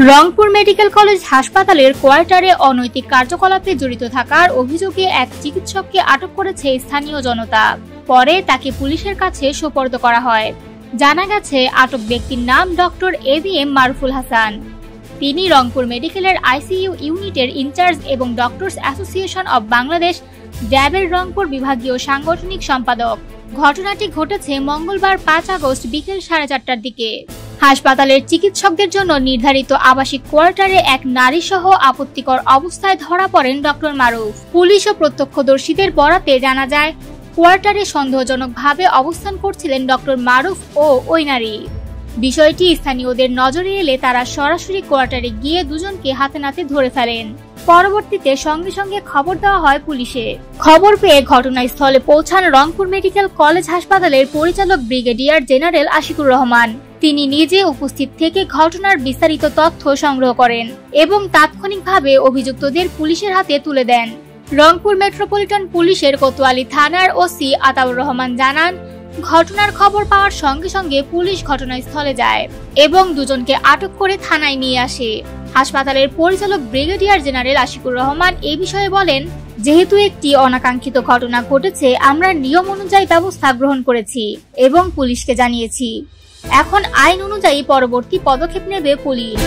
Rangpur medical college হাসপাতালের কোয়ার্টারে অনৈতিক কার্যকলাপে জড়িত থাকার অভিযোগে এক চিকিৎসককে আটক করেছে স্থানীয় জনতা। পরে তাকে পুলিশের কাছে সোপর্দ করা হয়। জানা গেছে, আটক ব্যক্তির নাম ডক্টর AVM মারুফুল হাসান। তিনি রংপুর মেডিকেলের ICU ইউনিটের ইনচার্জ এবং ডক্টরস অ্যাসোসিয়েশন অব বাংলাদেশ ড্যাবের রংপুর বিভাগীয় সাংগঠনিক সম্পাদক। ঘটনাটি ঘটেছে মঙ্গলবার 5 আগস্ট বিকেল 4:30টার দিকে। হাসপাতালের চিকিৎসকদের জন্য নির্ধারিত আবাসিক কোয়ার্টারে এক নারী সহ আপত্তিকর অবস্থায় ধরা পড়েন ডক্টর মারুফ। পুলিশ ও প্রত্যক্ষদর্শীদের বরাতে জানা যায়, কোয়ার্টারে সন্দেহজনকভাবে অবস্থান করছিলেন ডক্টর মারুফ ও ওই নারী। বিষয়টি স্থানীয়দের নজরে এলে তারা সরাসরি কোয়ার্টারে গিয়ে দুজনকে হাতে নাতে ধরে ফেলেন। পরবর্তীতে সঙ্গে সঙ্গে খবর দেওয়া হয় পুলিশে। খবর পেয়ে ঘটনাস্থলে পৌঁছান রংপুর মেডিকেল কলেজ হাসপাতালের পরিচালক ব্রিগেডিয়ার জেনারেল আশিকুর রহমান। তিনি নিজে উপস্থিত থেকে ঘটনার বিস্তারিত তথ্য সংগ্রহ করেন এবং তাৎক্ষণিকভাবে অভিযুক্তদের পুলিশের হাতে তুলে দেন। রংপুর মেট্রোপলিটন পুলিশের কোতোয়ালি থানার ওসি আতাউর রহমান জানান, ঘটনার খবর পাওয়ার সঙ্গে সঙ্গে পুলিশ ঘটনাস্থলে যায় এবং দুজনকে আটক করে থানায় নিয়ে আসে। হাসপাতালের পরিচালক ব্রিগেডিয়ার জেনারেল আশিকুর রহমান এই বিষয়ে বলেন, যেহেতু একটি অনাকাঙ্ক্ষিত ঘটনা ঘটেছে, আমরা নিয়ম অনুযায়ী ব্যবস্থা গ্রহণ করেছি এবং পুলিশকে জানিয়েছি। এখন আইন অনুযায়ী পরবর্তী পদক্ষেপ নেবে পুলিশ।